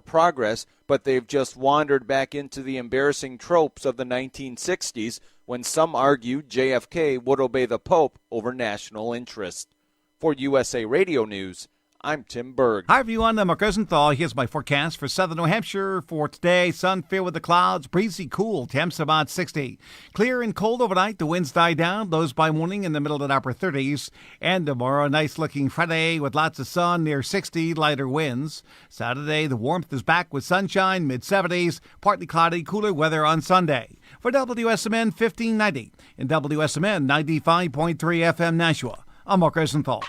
progress, but they've just wandered back into the embarrassing tropes of the 1960s when some argued JFK would obey the Pope over national interest. For USA Radio News, I'm Tim Berg. Hi, everyone. I'm Mark Rosenthal. Here's my forecast for southern New Hampshire for today. Sun filled with the clouds, breezy, cool, temps about 60. Clear and cold overnight. The winds die down. Lows by morning in the middle to upper 30s. And tomorrow, a nice-looking Friday with lots of sun near 60, lighter winds. Saturday, the warmth is back with sunshine, mid-70s. Partly cloudy, cooler weather on Sunday. For WSMN 1590 and WSMN 95.3 FM Nashua, I'm Mark Rosenthal.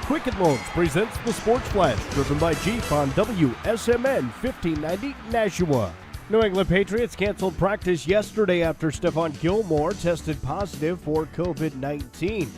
Quicken Loans presents the Sports Flash, driven by Jeep on WSMN 1590 Nashua. New England Patriots canceled practice yesterday after Stephon Gilmore tested positive for COVID-19.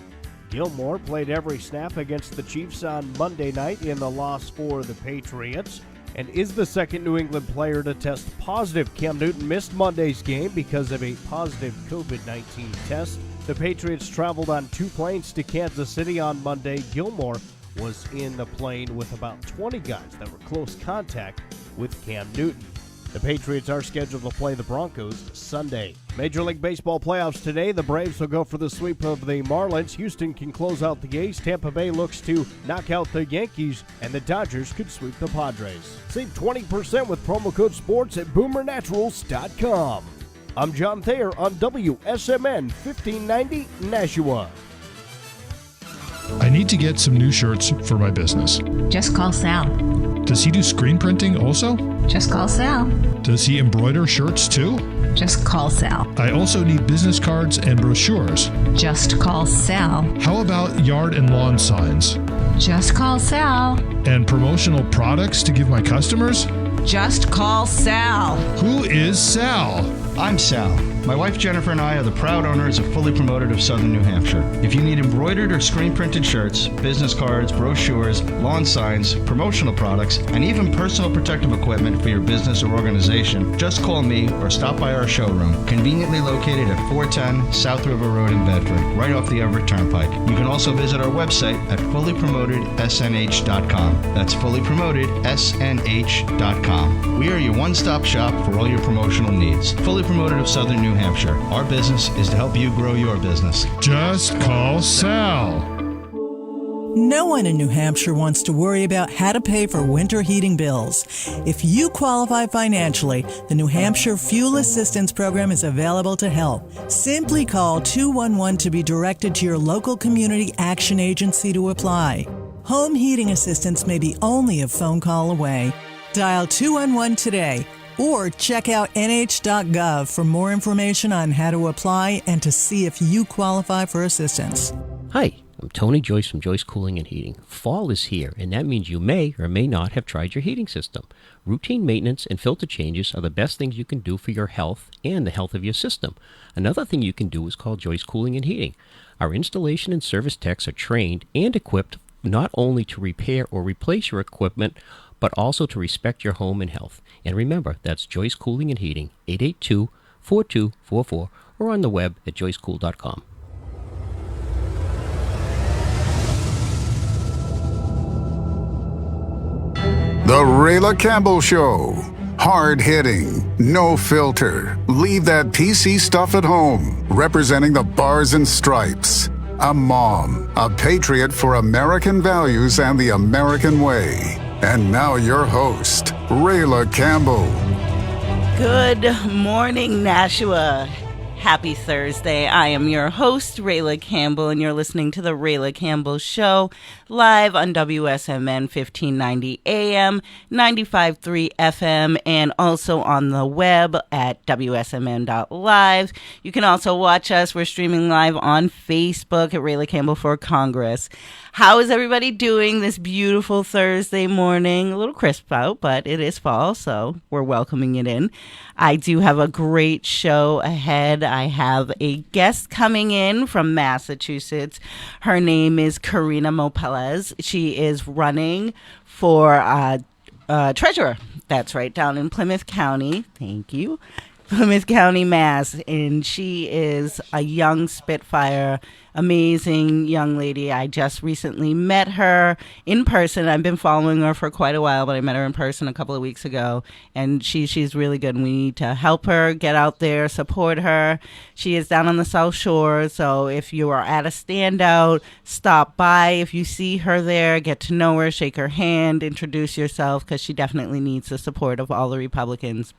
Gilmore played every snap against the Chiefs on Monday night in the loss for the Patriots and is the second New England player to test positive. Cam Newton missed Monday's game because of a positive COVID-19 test. The Patriots traveled on 2 planes to Kansas City on Monday. Gilmore was in the plane with about 20 guys that were close contact with Cam Newton. The Patriots are scheduled to play the Broncos Sunday. Major League Baseball playoffs today. The Braves will go for the sweep of the Marlins. Houston can close out the A's. Tampa Bay looks to knock out the Yankees, and the Dodgers could sweep the Padres. Save 20% with promo code SPORTS at boomernaturals.com. I'm John Thayer on WSMN 1590 Nashua. I need to get some new shirts for my business. Just call Sal. Does he do screen printing also? Just call Sal. Does he embroider shirts too? Just call Sal. I also need business cards and brochures. Just call Sal. How about yard and lawn signs? Just call Sal. And promotional products to give my customers? Just call Sal. Who is Sal? I'm Sal. My wife Jennifer and I are the proud owners of Fully Promoted of Southern New Hampshire. If you need embroidered or screen printed shirts, business cards, brochures, lawn signs, promotional products, and even personal protective equipment for your business or organization, just call me or stop by our showroom, conveniently located at 410 South River Road in Bedford, right off the Everett Turnpike. You can also visit our website at fullypromotedsnh.com. That's fullypromotedsnh.com. We are your one-stop shop for all your promotional needs. Fully Promoted of Southern New Hampshire. Our business is to help you grow your business. Just call Sal. No one in New Hampshire wants to worry about how to pay for winter heating bills. If you qualify financially, the New Hampshire Fuel Assistance Program is available to help. Simply call 211 to be directed to your local community action agency to apply. Home heating assistance may be only a phone call away. Dial 211 today. Or check out nh.gov for more information on how to apply and to see if you qualify for assistance. Hi, I'm Tony Joyce from Joyce Cooling and Heating. Fall is here, and that means you may or may not have tried your heating system. Routine maintenance and filter changes are the best things you can do for your health and the health of your system. Another thing you can do is call Joyce Cooling and Heating. Our installation and service techs are trained and equipped not only to repair or replace your equipment, but also to respect your home and health. And remember, that's Joyce Cooling and Heating, 882-4244, or on the web at joycecool.com. The Rayla Campbell Show. Hard-hitting, no filter. Leave that PC stuff at home. Representing the bars and stripes. A mom, a patriot for American values and the American way. And now your host, Rayla Campbell. Good morning, Nashua. Happy Thursday. I am your host, Rayla Campbell, and you're listening to The Rayla Campbell Show, live on WSMN 1590 AM, 95.3 FM, and also on the web at WSMN.live. You can also watch us. We're streaming live on Facebook at Rayla Campbell for Congress. How is everybody doing this beautiful Thursday morning? A little crisp out, but it is fall, so we're welcoming it in. I do have a great show ahead. I have a guest coming in from Massachusetts. Her name is Carina Mompelas. She is running for treasurer. That's right, down in Plymouth County. Thank you. Plymouth County, Mass. And she is a young Spitfire, amazing young lady. I just recently met her in person. I've been following her for quite a while, but I met her in person a couple of weeks ago, and she's really good. We need to help her, get out there, support her. She is down on the South Shore, so if you are at a standout, stop by. If you see her there, get to know her, shake her hand, introduce yourself, because she definitely needs the support of all the Republicans.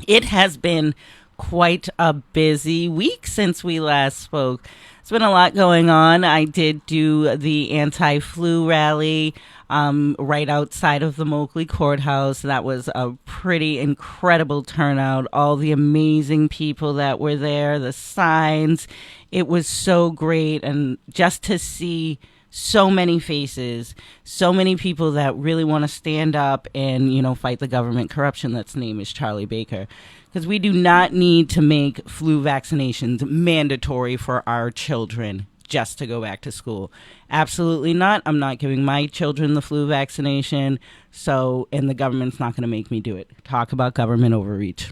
It has been quite a busy week since we last spoke. It's been a lot going on. I did do the anti-flu rally right outside of the Moakley Courthouse. That was a pretty incredible turnout. All the amazing people that were there, the signs. It was so great. And just to see so many faces, so many people that really want to stand up and, fight the government corruption. That's name is Charlie Baker. Because we do not need to make flu vaccinations mandatory for our children just to go back to school. Absolutely not. I'm not giving my children the flu vaccination. And the government's not going to make me do it. Talk about government overreach.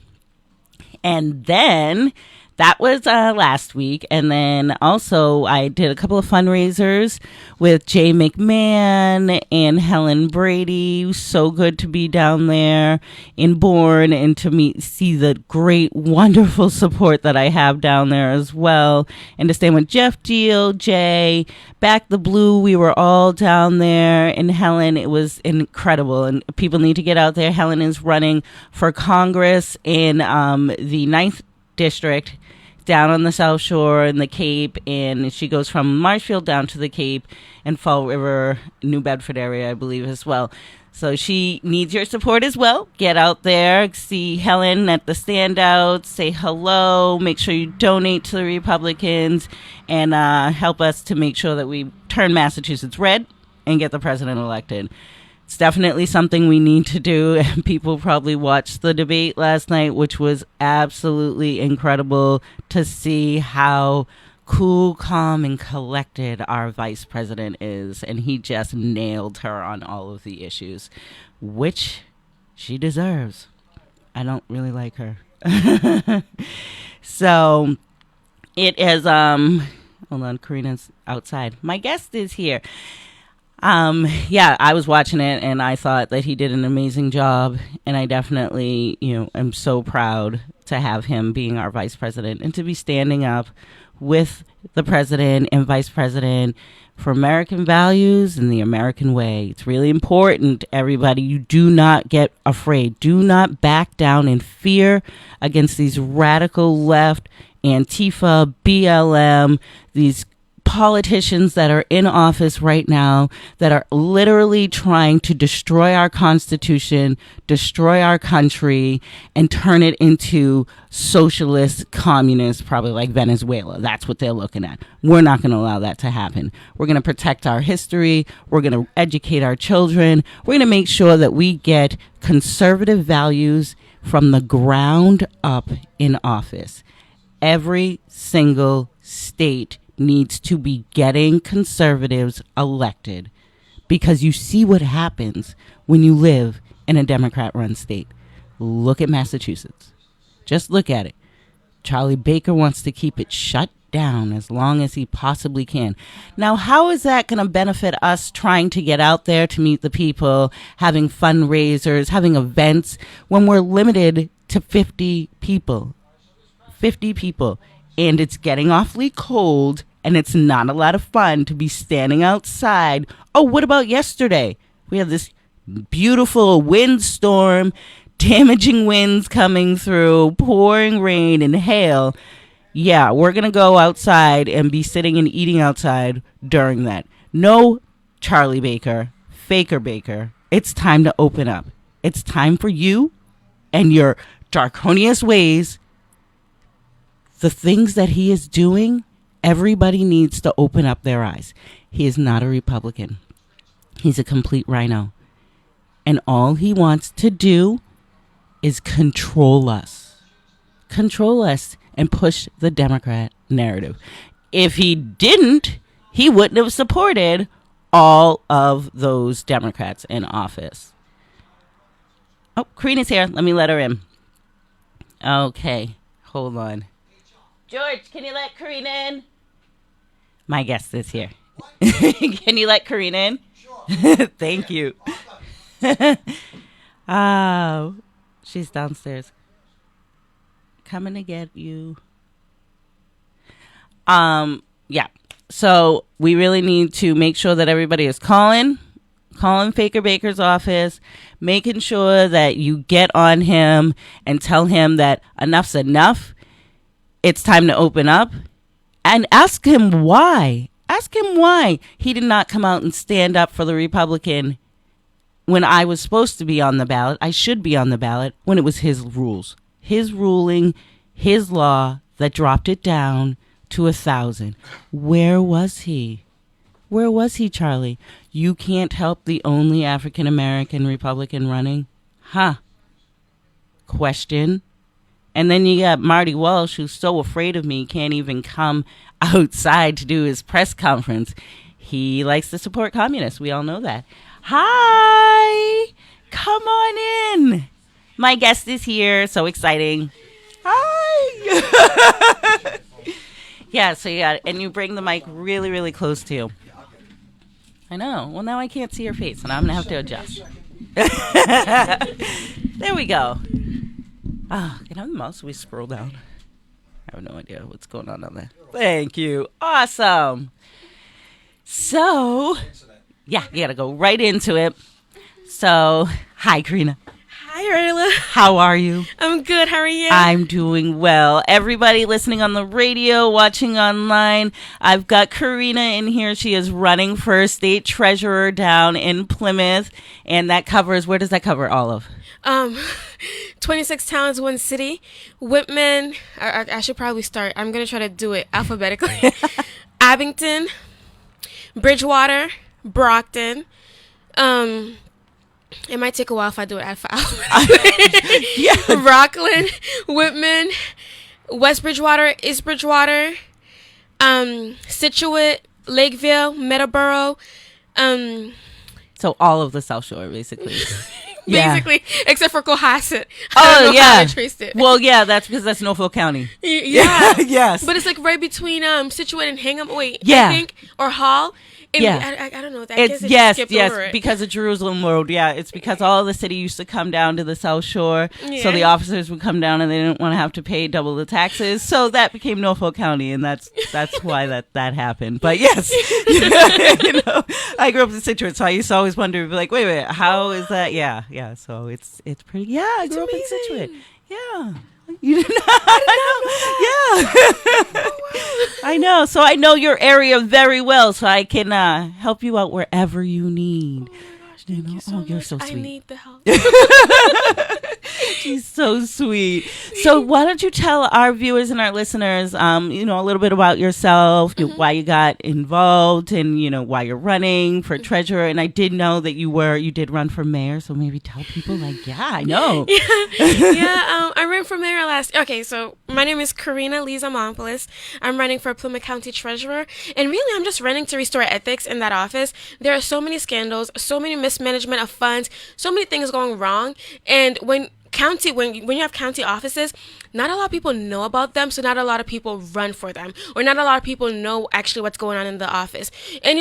And then that was last week. And then also I did a couple of fundraisers with Jay McMahon and Helen Brady. It was so good to be down there in Bourne and to see the great, wonderful support that I have down there as well. And to stand with Jeff Deal, Jay, Back the Blue. We were all down there. And Helen, it was incredible. And people need to get out there. Helen is running for Congress in the 9th District down on the South Shore in the Cape, and she goes from Marshfield down to the Cape and Fall River, New Bedford area, I believe, as well. So she needs your support as well. Get out there, see Helen at the standouts, say hello, make sure you donate to the Republicans, and help us to make sure that we turn Massachusetts red and get the president elected. It's definitely something we need to do. And people probably watched the debate last night, which was absolutely incredible to see how cool, calm, and collected our vice president is. And he just nailed her on all of the issues, which she deserves. I don't really like her. So it is, hold on, Carina's outside. My guest is here. I was watching it and I thought that he did an amazing job, and I definitely, am so proud to have him being our vice president and to be standing up with the president and vice president for American values and the American way. It's really important, everybody. You do not get afraid. Do not back down in fear against these radical left, Antifa, BLM, these politicians that are in office right now that are literally trying to destroy our Constitution, destroy our country, and turn it into socialist, communist, probably like Venezuela. That's what they're looking at. We're not going to allow that to happen. We're going to protect our history. We're going to educate our children. We're going to make sure that we get conservative values from the ground up in office. Every single state needs to be getting conservatives elected, because you see what happens when you live in a Democrat-run state. Look at Massachusetts. Just look at it. Charlie Baker wants to keep it shut down as long as he possibly can. Now, how is that going to benefit us trying to get out there to meet the people, having fundraisers, having events, when we're limited to 50 people? 50 people. And it's getting awfully cold, and it's not a lot of fun to be standing outside. Oh, what about yesterday? We had this beautiful windstorm, damaging winds coming through, pouring rain and hail. Yeah, we're going to go outside and be sitting and eating outside during that. No, Charlie Baker, Faker Baker, it's time to open up. It's time for you and your draconian ways. The things that he is doing, everybody needs to open up their eyes. He is not a Republican. He's a complete rhino. And all he wants to do is control us. Control us and push the Democrat narrative. If he didn't, he wouldn't have supported all of those Democrats in office. Oh, Carina's here. Let me let her in. Okay, hold on. George, can you let Carina in? My guest is here. Can you let Carina in? Sure. Thank you. Oh, she's downstairs. Coming to get you. Yeah. So we really need to make sure that everybody is calling Faker Baker's office, making sure that you get on him and tell him that enough's enough. It's time to open up, and ask him why. Ask him why he did not come out and stand up for the Republican when I was supposed to be on the ballot. I should be on the ballot when it was his rules, his ruling, his law that dropped it down to 1,000. Where was he? Where was he, Charlie? You can't help the only African American Republican running? Huh? Question. And then you got Marty Walsh, who's so afraid of me, can't even come outside to do his press conference. He likes to support communists. We all know that. Hi! Come on in. My guest is here. So exciting. Hi! Yeah, so you got it. And you bring the mic really, really close to you. I know. Well, now I can't see your face, and I'm going to have to adjust. There we go. Ah, can I have the mouse? We scroll down. I have no idea what's going on there. Thank you. Awesome. So, yeah, you got to go right into it. So, hi, Carina. Hi, Rayla. How are you? I'm good. How are you? I'm doing well. Everybody listening on the radio, watching online, I've got Carina in here. She is running for state treasurer down in Plymouth. And that covers, where does that cover, Olive? 26 towns, one city. Whitman. I should probably start. I'm going to try to do it alphabetically. Abington. Bridgewater. Brockton. It might take a while if I do it yeah. Rockland, Whitman, West Bridgewater, East Bridgewater, Situate, Lakeville, Meadowboro. So all of the South Shore, basically. Basically, except for Cohasset. Oh, yeah. How I traced it. Well, yeah, that's because that's Norfolk County. Yeah. Yes. But it's like right between Situate and Hingham. Wait, yeah. I think, or Hall. And yeah. I don't know. It's yes, because of Jerusalem Road. Yeah, it's because all the city used to come down to the South Shore, so the officers would come down and they didn't want to have to pay double the taxes. So that became Norfolk County, and that's why that happened. But yes, I grew up in Situate, so I used to always wonder, like, wait, how is that? Yeah. So it's pretty. Yeah, I grew up in Situate. Yeah. You did not? I know. Yeah. Oh, wow. I know. So I know your area very well, so I can help you out wherever you need. Oh my gosh, thank you so much. You're so sweet. I need the help. She's so sweet. So why don't you tell our viewers and our listeners, a little bit about yourself, why you got involved, and why you're running for treasurer. And I did know that you did run for mayor, so maybe tell people I know. I ran for mayor last. Okay, so my name is Carina Leeza Mompelas. I'm running for Plymouth County treasurer, and really I'm just running to restore ethics in that office. There are so many scandals, so many mismanagement of funds, so many things going wrong, and when you have county offices, not a lot of people know about them, so not a lot of people run for them, or not a lot of people know actually what's going on in the office. And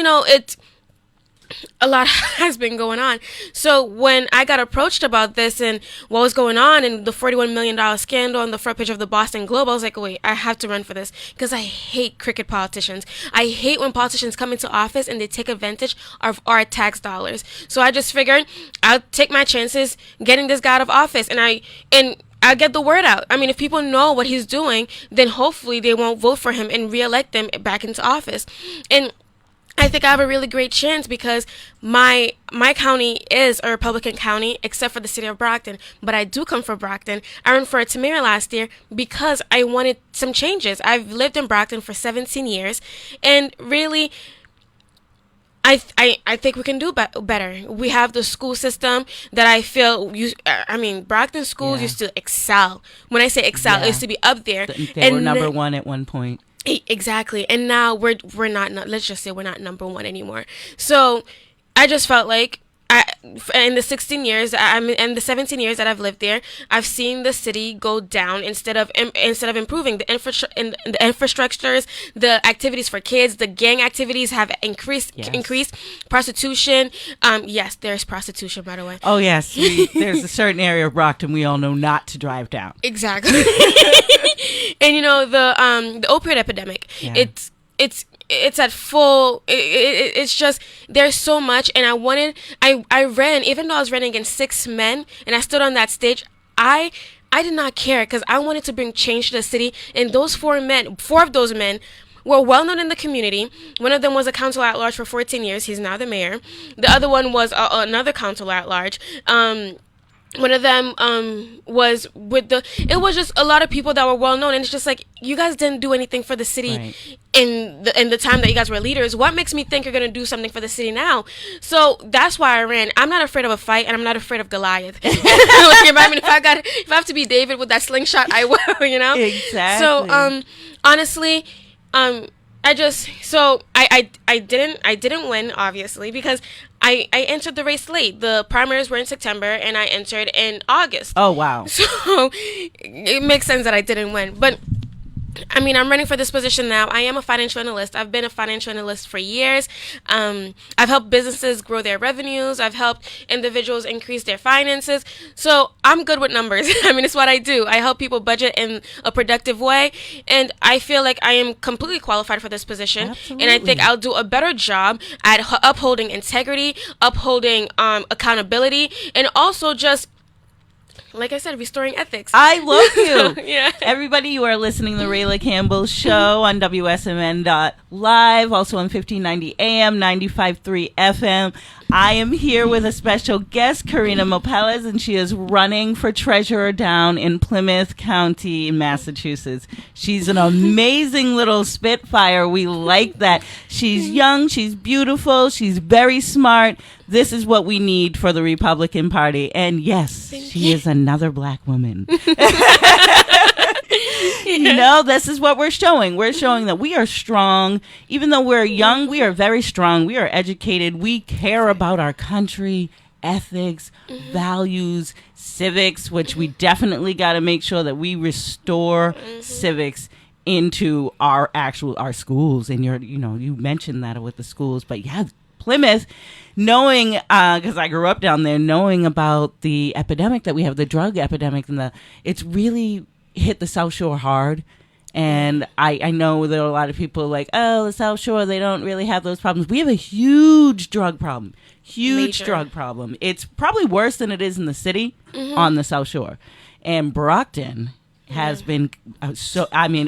a lot has been going on. So when I got approached about this and what was going on and the $41 million scandal on the front page of the Boston Globe, I was like, wait, I have to run for this because I hate crooked politicians. I hate when politicians come into office and they take advantage of our tax dollars. So I just figured I'll take my chances getting this guy out of office, and I'll get the word out. I mean, if people know what he's doing, then hopefully they won't vote for him and reelect him back into office. And I think I have a really great chance because my county is a Republican county, except for the city of Brockton. But I do come from Brockton. I ran for a mayor last year because I wanted some changes. I've lived in Brockton for 17 years, and really, I think we can do better. We have the school system that I feel Brockton schools used to excel. When I say excel, it used to be up there. They were number one at one point. Exactly. And now we're not, let's just say we're not number one anymore. So I just felt like in the 16 years, and the 17 years that I've lived there, I've seen the city go down instead of improving. The infrastructures, the activities for kids, the gang activities have increased. Prostitution. Yes, there's prostitution, by the way. Oh yes, there's a certain area of Brockton we all know not to drive down. Exactly. And the opioid epidemic. Yeah. It's at full. It's just there's so much, and I ran, even though I was running against 6 men, and I stood on that stage. I did not care because I wanted to bring change to the city, and those 4 of those men were well known in the community. One of them was a councilor at large for 14 years. He's now the mayor. The other one was another councilor at large. One of them was it was just a lot of people that were well known, and it's just like, you guys didn't do anything for the city in the time that you guys were leaders. What makes me think you're gonna do something for the city now? So that's why I ran. I'm not afraid of a fight, and I'm not afraid of Goliath. If I have to be David with that slingshot, I will. Exactly. So honestly, I didn't win, obviously, because I entered the race late. The primaries were in September, and I entered in August. Oh, wow. So it makes sense that I didn't win. But I mean, I'm running for this position now. I am a financial analyst. I've been a financial analyst for years. I've helped businesses grow their revenues. I've helped individuals increase their finances. So I'm good with numbers. I mean, it's what I do. I help people budget in a productive way. And I feel like I am completely qualified for this position. Absolutely. And I think I'll do a better job at upholding integrity, upholding accountability, and also just, like I said, restoring ethics. I love you. Yeah. Everybody, you are listening to the Rayla Campbell Show on WSMN.live, also on 1590 AM, 95.3 FM. I am here with a special guest, Carina Mompelas, and she is running for treasurer down in Plymouth County in Massachusetts. She's an amazing little spitfire. We like that. She's young, she's beautiful, she's very smart. This is what we need for the Republican Party. And yes, she is another black woman. This is what we're showing. We're showing that we are strong. Even though we're young, we are very strong. We are educated. We care about our country, ethics, values, civics, which we definitely got to make sure that we restore civics into our schools. And you mentioned that with the schools, but yeah, Plymouth, knowing, because I grew up down there, knowing about the epidemic that we have, the drug epidemic, and it's really hit the South Shore hard. And I know there are a lot of people like, oh, the South Shore, they don't really have those problems. We have a huge drug problem. Drug problem. It's probably worse than it is in the city on the South Shore. And Brockton has been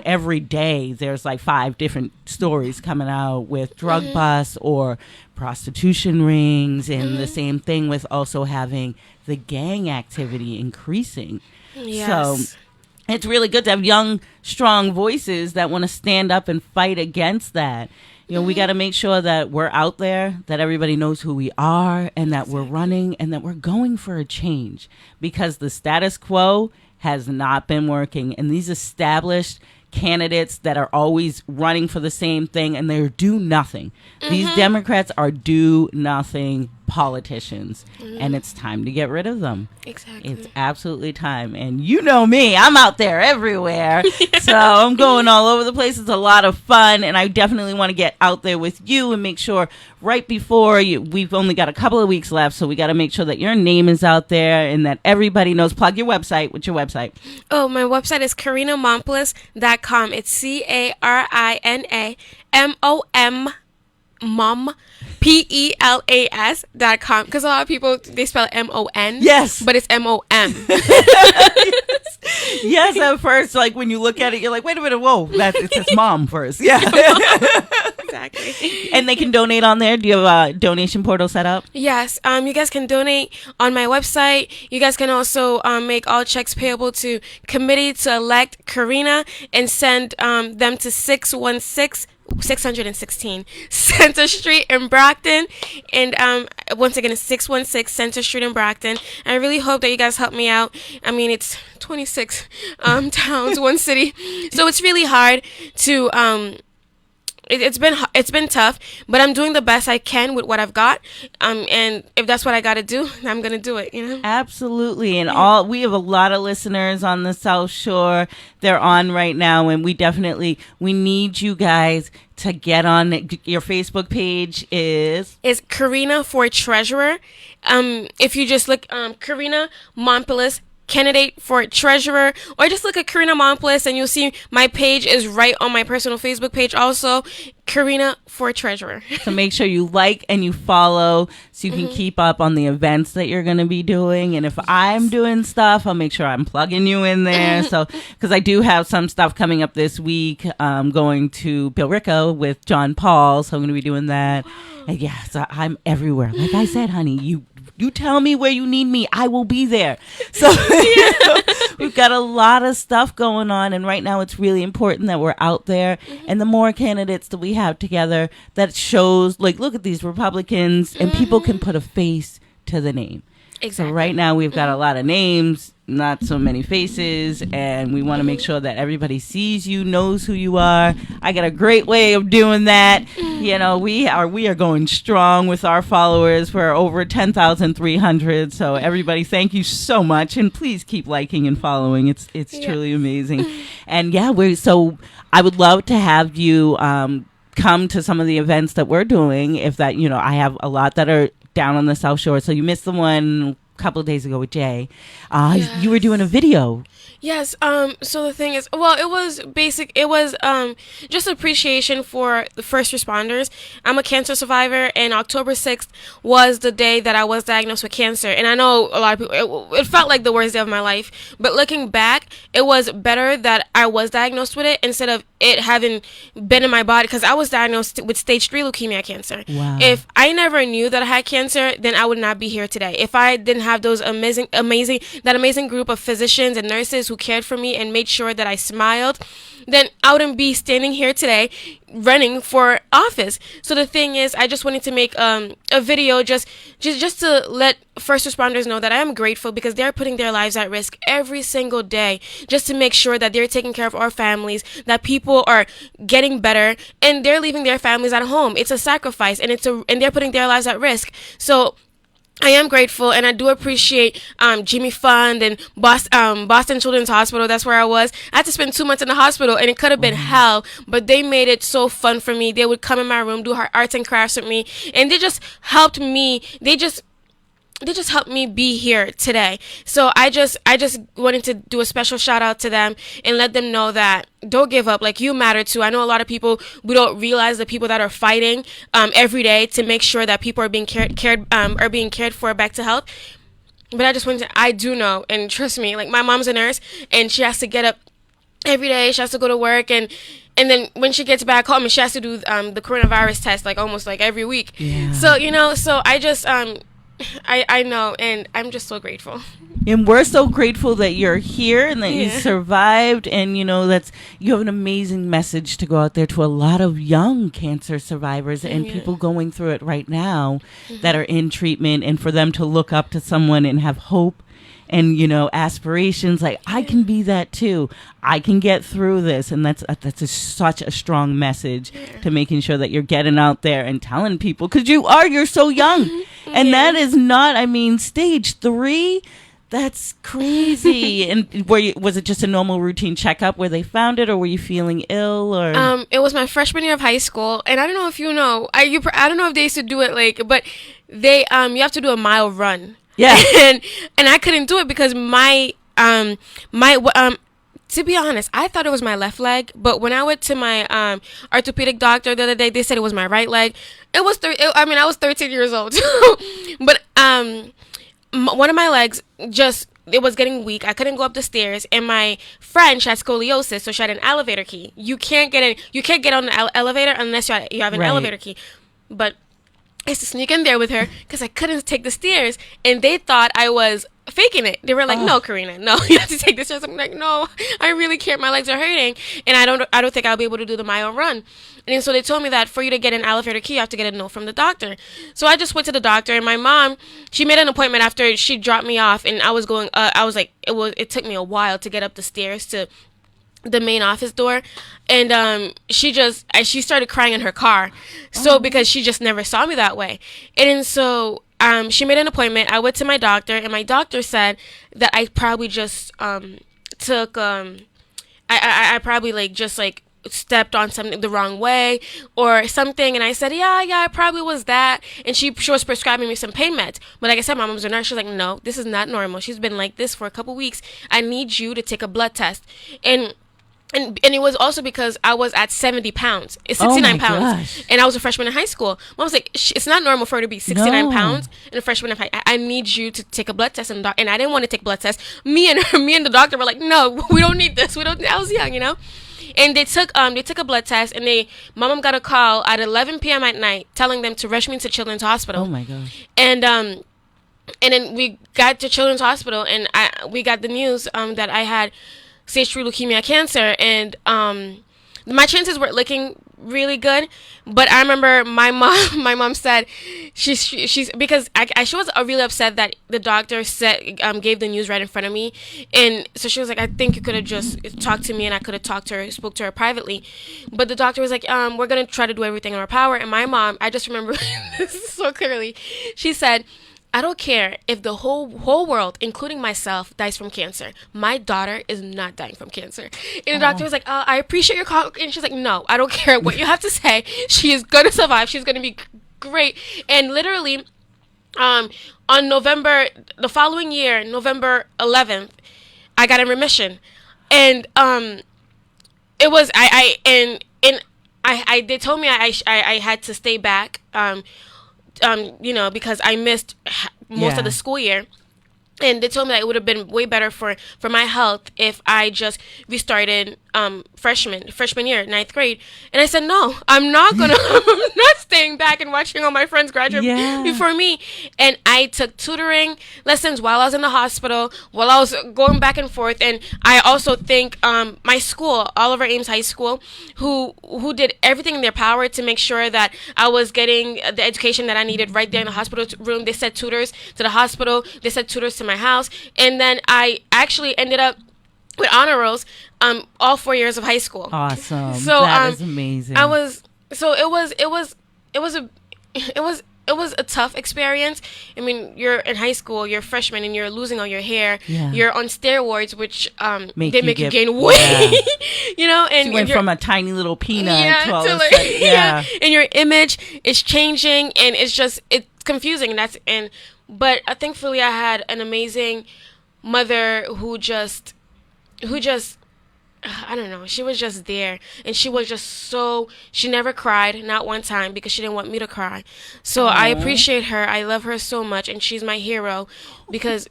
every day there's like 5 different stories coming out with drug busts or prostitution rings, and the same thing with also having the gang activity increasing. Yes. So it's really good to have young, strong voices that want to stand up and fight against that. We got to make sure that we're out there, that everybody knows who we are, and that we're running, and that we're going for a change, because the status quo has not been working. And these established candidates that are always running for the same thing, and they're do nothing. These Democrats are do nothing politicians, and it's time to get rid of them. Exactly. It's absolutely time. And you know me, I'm out there everywhere. So I'm going all over the place. It's a lot of fun, and I definitely want to get out there with you and make sure right before we've only got a couple of weeks left, so we got to make sure that your name is out there and that everybody knows. Plug your website. What's your website? Oh, my website is CarinaMompelas.com. It's CarinaMom Pelas.com, because a lot of people, they spell MON. Yes, but it's MOM. Yes, at first, like when you look at it, you're like, wait a minute, whoa, it says mom first. Yeah. Exactly. And they can donate on there. Do you have a donation portal set up? Yes. You guys can donate on my website. You guys can also make all checks payable to Committee to Elect Carina and send them to 616 Center Street in Brockton. And once again, it's 616 Center Street in Brockton. I really hope that you guys help me out. I mean, it's 26 towns, one city. So it's really hard to it's been tough, but I'm doing the best I can with what I've got. And if that's what I got to do, I'm gonna do it. Absolutely. And we have a lot of listeners on the South Shore. They're on right now, and we need you guys to get on. Your Facebook page is Carina for Treasurer. If you just look Carina Mompelas, candidate for treasurer, or just look at Carina Mompelas and you'll see my page is right on my personal Facebook page also, Carina for treasurer. So make sure you like and you follow so you can keep up on the events that you're going to be doing. And if I'm doing stuff, I'll make sure I'm plugging you in there. So because I do have some stuff coming up this week, going to Bill Rico with John Paul, so I'm going to be doing that. And yeah, so I'm everywhere. Like I said, honey, you tell me where you need me, I will be there. So we've got a lot of stuff going on, and right now it's really important that we're out there. And the more candidates that we have together, that shows, like, look at these Republicans, and people can put a face to the name. Exactly. So right now we've got a lot of names, not so many faces, and we want to make sure that everybody sees you, knows who you are. I got a great way of doing that. We are going strong with our followers. We're over 10,300. So everybody, thank you so much, and please keep liking and following. It's truly amazing. And so I would love to have you come to some of the events that we're doing. If that, I have a lot that are down on the South Shore. So you missed the one a couple of days ago with Jay. Yes. You were doing a video. Yes. So the thing is, it was basic. It was just appreciation for the first responders. I'm a cancer survivor, and October 6th was the day that I was diagnosed with cancer. And I know a lot of people, it felt like the worst day of my life. But looking back, it was better that I was diagnosed with it instead of it having been in my body, because I was diagnosed with stage 3 leukemia cancer. Wow. If I never knew that I had cancer, then I would not be here today. If I didn't have those amazing group of physicians and nurses who cared for me and made sure that I smiled, then I wouldn't be standing here today running for office. So the thing is, I just wanted to make a video just to let first responders know that I am grateful, because they're putting their lives at risk every single day just to make sure that they're taking care of our families, that people are getting better, and they're leaving their families at home. It's a sacrifice, and they're putting their lives at risk. So I am grateful, and I do appreciate Jimmy Fund and Boston Children's Hospital. That's where I was. I had to spend 2 months in the hospital, and it could have been hell, but they made it so fun for me. They would come in my room, do arts and crafts with me, and they just helped me. They just helped me be here today. So I just wanted to do a special shout out to them and let them know that don't give up. Like, you matter too. I know a lot of people, we don't realize the people that are fighting every day to make sure that people are being cared for back to health. But I just wanted to, I do know, and trust me, like, my mom's a nurse, and she has to get up every day. She has to go to work, and then when she gets back home, she has to do the coronavirus test almost every week. Yeah. So so I just I know, and I'm just so grateful. And we're so grateful that you're here and that you survived, and you have an amazing message to go out there to a lot of young cancer survivors and people going through it right now that are in treatment, and for them to look up to someone and have hope and aspirations, like, I can be that too. I can get through this, and that's such a strong message to making sure that you're getting out there and telling people, because you're so young, and that is not, stage 3. That's crazy. And was it just a normal routine checkup where they found it, or were you feeling ill? Or it was my freshman year of high school, and I don't know if you know, I don't know if they used to do it but they you have to do a mile run. Yeah. and I couldn't do it because my to be honest, I thought it was my left leg, but when I went to my orthopedic doctor the other day, they said it was my right leg. I was 13 years old. But one of my legs it was getting weak. I couldn't go up the stairs, and my friend, she had scoliosis, so she had an elevator key. You can't get on the elevator unless you have an elevator key. But I used to sneak in there with her because I couldn't take the stairs, and they thought I was faking it. They were like, "No, Carina, no, you have to take the stairs." I'm like, "No, I really can't. My legs are hurting, and I don't think I'll be able to do the mile run." And so they told me that for you to get an elevator key, you have to get a note from the doctor. So I just went to the doctor, and my mom, she made an appointment after she dropped me off, and I was going. I was like, it took me a while to get up the stairs to the main office door, and she started crying in her car. So because she just never saw me that way. And then so she made an appointment. I went to my doctor, and my doctor said that I probably just took I probably stepped on something the wrong way or something. And I said, yeah, it probably was that. And she was prescribing me some pain meds. But like I said, my mom's a nurse. She's like, no, this is not normal. She's been like this for a couple weeks. I need you to take a blood test. And it was also because I was at 70 pounds. It's 69 pounds. Gosh. And I was a freshman in high school. Mom was like, it's not normal for her to be 69 pounds and a freshman in high. I need you to take a blood test. And I didn't want to take blood tests. Me and the doctor were like, no, we don't need this. I was young, And they took a blood test, and my mom got a call at 11 p.m. at night telling them to rush me to Children's Hospital. Oh my gosh. And then we got to Children's Hospital, and we got the news that I had stage 3 leukemia cancer, and my chances were looking really good. But I remember my mom said she's because she was really upset that the doctor said gave the news right in front of me, and so she was like, I think you could have just talked to me and I could have spoke to her privately. But the doctor was like, we're gonna try to do everything in our power. And my mom, I just remember this so clearly, she said, I don't care if the whole world, including myself, dies from cancer. My daughter is not dying from cancer. And the doctor was like, I appreciate your call. And she's like, no, I don't care what you have to say. She is going to survive. She's going to be great. And literally, on the following year, November 11th, I got in remission. And it was, they told me I had to stay back, because I missed most of the school year. And they told me that it would have been way better for my health if I just restarted freshman year, 9th grade. And I said, no, I'm not I'm not staying back and watching all my friends graduate before me. And I took tutoring lessons while I was in the hospital, while I was going back and forth. And I also think my school, Oliver Ames High School, who did everything in their power to make sure that I was getting the education that I needed right there in the hospital room. They sent tutors to the hospital. They sent tutors to my house. And then I actually ended up with honor rolls all 4 years of high school. Awesome. So that is amazing. It was a tough experience. I mean, you're in high school, you're a freshman, and you're losing all your hair. Yeah. You're on steroids, which make you gain weight. And you went from a tiny little peanut to all of a sudden, and your image is changing, and it's confusing. But thankfully, I had an amazing mother who just I don't know, she was just there, and she was just she never cried, not one time, because she didn't want me to cry. So I appreciate her. I love her so much, and she's my hero, because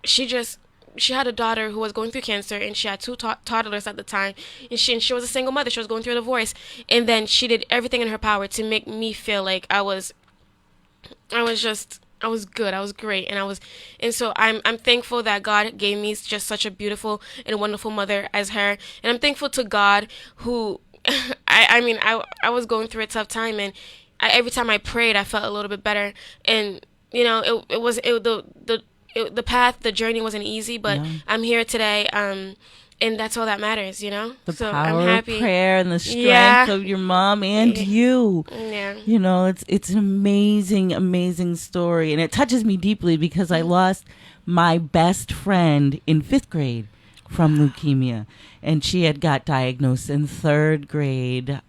she had a daughter who was going through cancer, and she had 2 toddlers at the time, and she was a single mother. She was going through a divorce, and then she did everything in her power to make me feel like I was good. I was great. And so I'm thankful that God gave me just such a beautiful and wonderful mother as her. And I'm thankful to God who, I was going through a tough time, and every time I prayed, I felt a little bit better. And, the path, the journey wasn't easy, but I'm here today. And that's all that matters, The so power I'm happy. of prayer and the strength of your mom and you. Yeah. It's an amazing, amazing story. And it touches me deeply because I lost my best friend in 5th grade from leukemia. And she had got diagnosed in 3rd grade,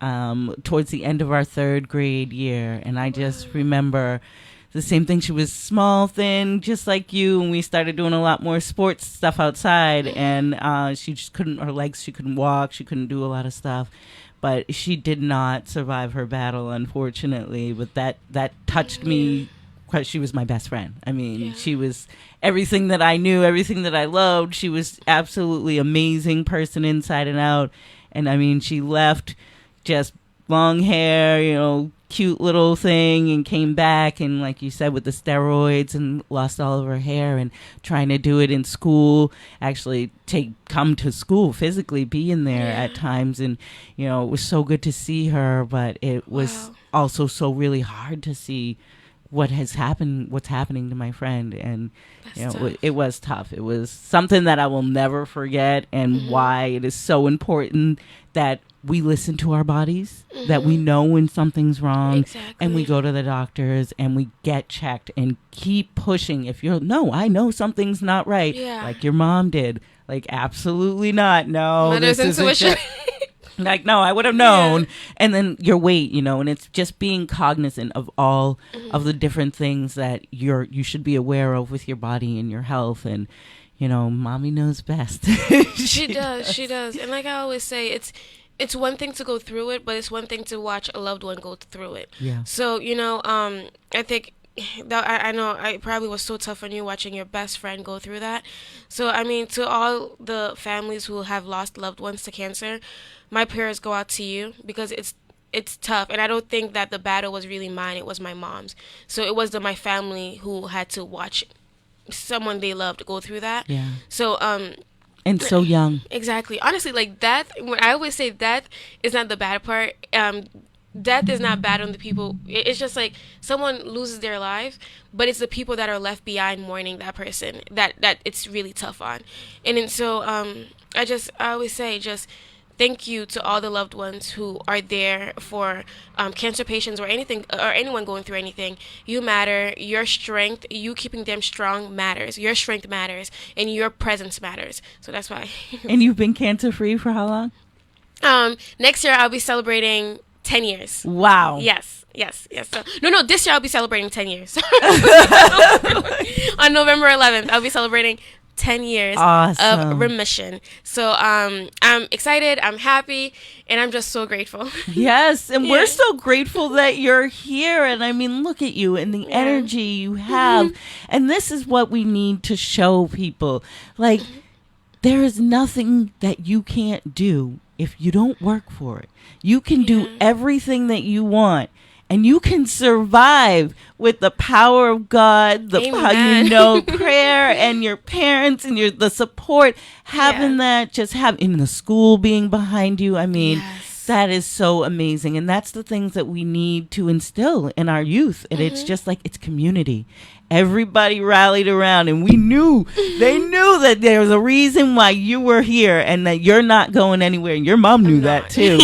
towards the end of our 3rd grade year. And I just remember the same thing. She was small, thin, just like you, and we started doing a lot more sports stuff outside, and she just she couldn't walk, she couldn't do a lot of stuff, but she did not survive her battle, unfortunately. But that touched me, because she was my best friend. I mean, she was everything that I knew, everything that I loved. She was absolutely amazing person inside and out, and I mean, she left just long hair, cute little thing, and came back, and like you said, with the steroids, and lost all of her hair, and trying to do it in school, actually come to school, physically be in there at times. And it was so good to see her, but it was also so really hard to see what's happening to my friend. And That's it was tough. It was something that I will never forget, and why it is so important that we listen to our bodies, that we know when something's wrong, and we go to the doctors and we get checked and keep pushing. If I know something's not right, like your mom did. Like, absolutely not. No, Mother's intuition. Like, no, I would have known. Yeah. And then your weight, and it's just being cognizant of all of the different things that you should be aware of with your body and your health. And, mommy knows best. She does. And like I always say, it's one thing to go through it, but it's one thing to watch a loved one go through it. Yeah. So, I think that I know it probably was so tough on you watching your best friend go through that. So, I mean, to all the families who have lost loved ones to cancer, my prayers go out to you, because it's tough. And I don't think that the battle was really mine. It was my mom's. So it was my family who had to watch someone they loved go through that. Yeah. So, and so young. Exactly. Honestly, like death, when I always say death is not the bad part. Death is not bad on the people. It's just like someone loses their life, but it's the people that are left behind mourning that person that it's really tough on. And then so I always say, just thank you to all the loved ones who are there for cancer patients or anything, or anyone going through anything. You matter. Your strength, you keeping them strong matters. Your strength matters, and your presence matters. So that's why. And you've been cancer free for how long? Next year I'll be celebrating 10 years. Wow. Yes. So, no, this year I'll be celebrating 10 years. On November 11th, I'll be celebrating 10 years of remission. So I'm excited, I'm happy, and I'm just so grateful. Yes, and we're so grateful that you're here. And I mean, look at you and the energy you have. And this is what we need to show people. Like, there is nothing that you can't do if you don't work for it. You can do everything that you want, and you can survive with the power of God, prayer, and your parents and the support, having that, just having the school being behind you. I mean, that is so amazing. And that's the things that we need to instill in our youth. And it's just like, it's community. Everybody rallied around, and they knew that there was a reason why you were here, and that you're not going anywhere. And your mom knew that too.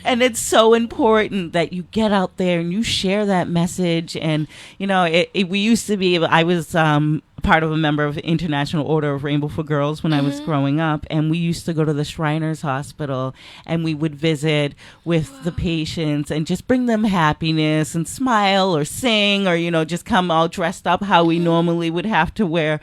And it's so important that you get out there and you share that message. And we used to be, I was part of a member of the International Order of Rainbow for Girls when I was growing up, and we used to go to the Shriners Hospital, and we would visit with the patients and just bring them happiness and smile or sing, or just come all dressed up how we normally would have to wear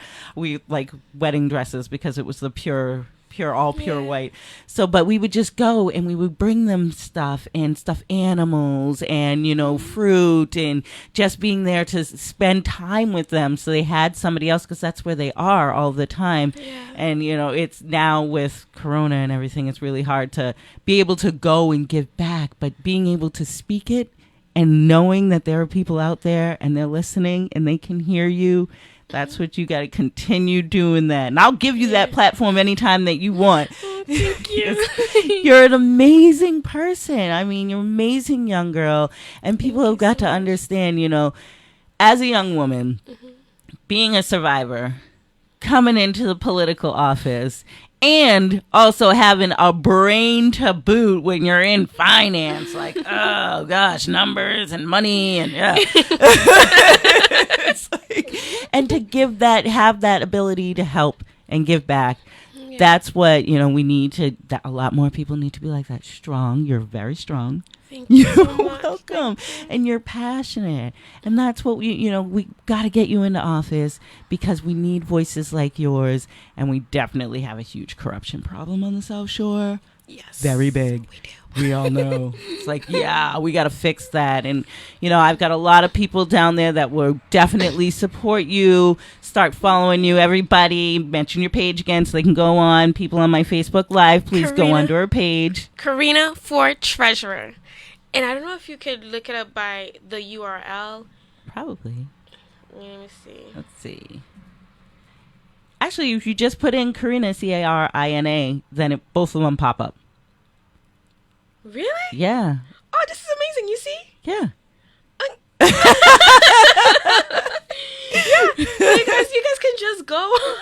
like wedding dresses, because it was the pure white. So, but we would just go and we would bring them stuff and stuffed animals and, fruit, and just being there to spend time with them. So they had somebody else, because that's where they are all the time. Yeah. And, it's now with Corona and everything, it's really hard to be able to go and give back, but being able to speak it and knowing that there are people out there and they're listening and they can hear you. That's what you got to continue doing that. And I'll give you that platform anytime that you want. Oh, thank you. You're an amazing person. I mean, you're an amazing young girl. And people have got to understand, as a young woman, being a survivor, coming into the political office, and also having a brain to boot when you're in finance. Like, oh, gosh, numbers and money. And it's like, and to have that ability to help and give back. Yeah. That's what, we need to, a lot more people need to be like that. Strong. You're very strong. Thank you so You're welcome. And you're passionate. And that's what we got to get you into office, because we need voices like yours. And we definitely have a huge corruption problem on the South Shore. Yes. Very big. We do. We all know. It's like, we got to fix that. And, I've got a lot of people down there that will definitely support you, start following you. Everybody, mention your page again so they can go on. People on my Facebook Live, please go onto her page. Carina for Treasurer. And I don't know if you could look it up by the URL. Probably. Let me see. Let's see. Actually, if you just put in Carina, Carina, then both of them pop up. Really? Yeah. Oh, this is amazing. You see? Yeah. You guys can just go on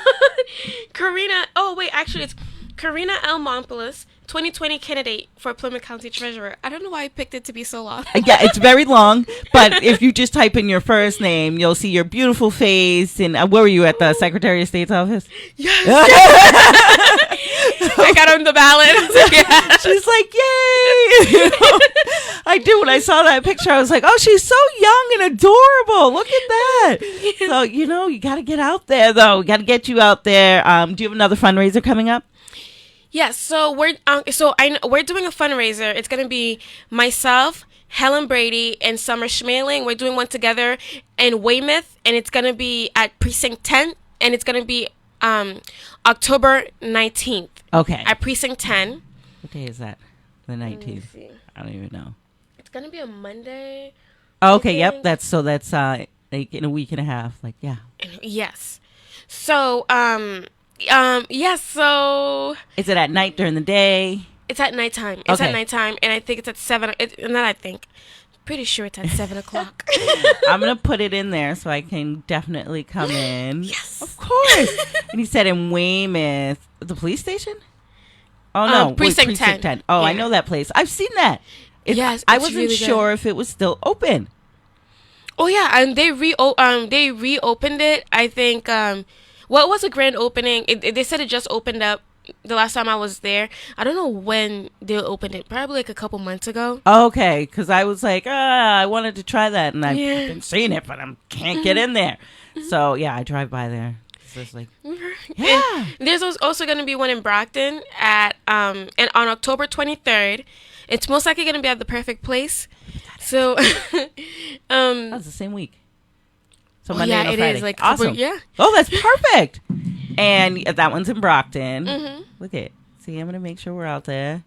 Carina. Oh wait, actually, it's Carina L. Mompelas, 2020 candidate for Plymouth County Treasurer. I don't know why I picked it to be so long. Yeah, it's very long, but if you just type in your first name, you'll see your beautiful face. And where were you at the Secretary of State's office? Yes. I got on the ballot. I was like, yeah. She's like, yay! I do. When I saw that picture, I was like, oh, she's so young and adorable. Look at that. So, you got to get out there, though. We got to get you out there. Do you have another fundraiser coming up? Yes, so we're doing a fundraiser. It's gonna be myself, Helen Brady, and Summer Schmaling. We're doing one together in Weymouth, and it's gonna be at Precinct 10, and it's gonna be October 19th. Okay. At Precinct 10. What day is that? The 19th. I don't even know. It's gonna be a Monday. Okay. Yep. That's like in a week and a half. Like, yeah. Yes. So yes, so is it at night during the day? It's at nighttime. It's at nighttime, and I think it's at 7. Pretty sure it's at 7 o'clock. I'm gonna put it in there so I can definitely come in. Yes, of course. And he said in Weymouth, the police station. Oh no, Precinct 10. Oh, yeah. I know that place. I've seen that. Yes, I wasn't really sure if it was still open. Oh yeah, and they reopened it. I think. Well, it was a grand opening. They said it just opened up the last time I was there. I don't know when they opened it. Probably like a couple months ago. Okay, because I was like, I wanted to try that, and I've been seeing it, but I can't get in there. So yeah, I drive by there. So it's like, yeah. And there's also going to be one in Brockton and on October 23rd. It's most likely going to be at the Perfect Place. So that's the same week. So Monday and Friday. Is like awesome. Yeah. Oh, that's perfect. And that one's in Brockton. Mm-hmm. Look at. See, I'm gonna make sure we're out there,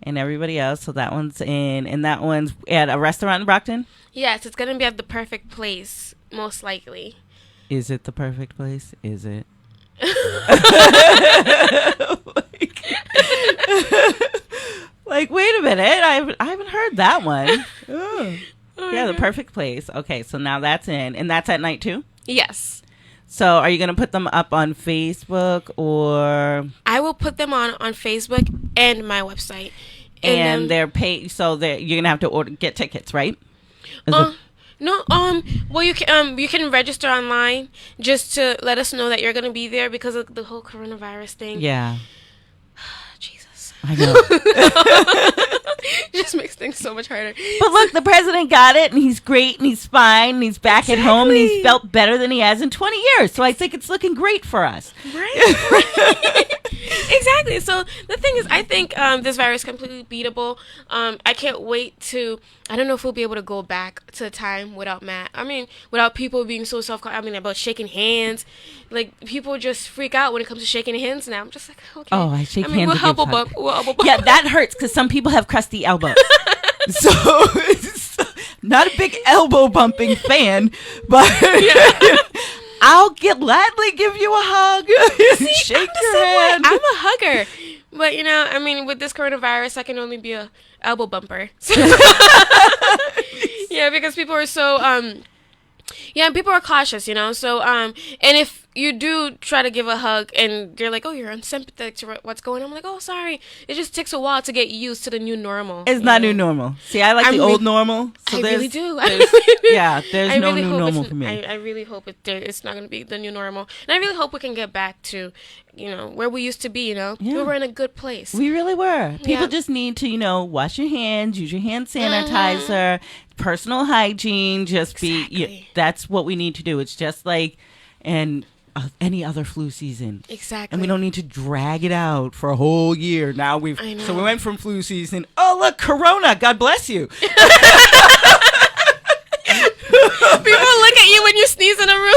and everybody else. So that one's and that one's at a restaurant in Brockton. Yes, it's gonna be at the Perfect Place, most likely. Is it the Perfect Place? Is it? Like, wait a minute. I haven't heard that one. Oh. Yeah, the Perfect Place. Okay, so now that's in. And that's at night, too? Yes. So are you going to put them up on Facebook or? I will put them on Facebook and my website. And they're paid, so you're going to have to get tickets, right? No, well, you can register online just to let us know that you're going to be there because of the whole coronavirus thing. Yeah. Jesus. I know. It just makes things so much harder. But look, the president got it, and he's great, and he's fine, and he's back at home, and he's felt better than he has in 20 years. So I think it's looking great for us. Right. Exactly. So the thing is, I think this virus is completely beatable. I can't wait to. I don't know if we'll be able to go back to a time without Matt. I mean, without people being so about shaking hands. Like, people just freak out when it comes to shaking hands now. I'm just like, okay. Oh, I shake hands. We'll elbow bump. Yeah, that hurts because some people have crusty elbows. So, not a big elbow bumping fan, but I'll gladly give you a hug. See, shake your hand. I'm a hugger. But, with this coronavirus, I can only be a elbow bumper. Yeah, because people are so, people are cautious, So, and if you do try to give a hug and they're like, oh, you're unsympathetic to what's going on, I'm like, oh, sorry. It just takes a while to get used to the new normal. It's not new normal. See, I like the old normal. So I really do. Yeah, there's no new normal for me. I really hope it's not going to be the new normal. And I really hope we can get back to, where we used to be, Yeah. We were in a good place. We really were. People just need to, wash your hands, use your hand sanitizer, personal hygiene, that's what we need to do. It's just like any other flu season. Exactly. And we don't need to drag it out for a whole year. Now so we went from flu season. Oh, look, Corona. God bless you. People look at you when you sneeze in a room.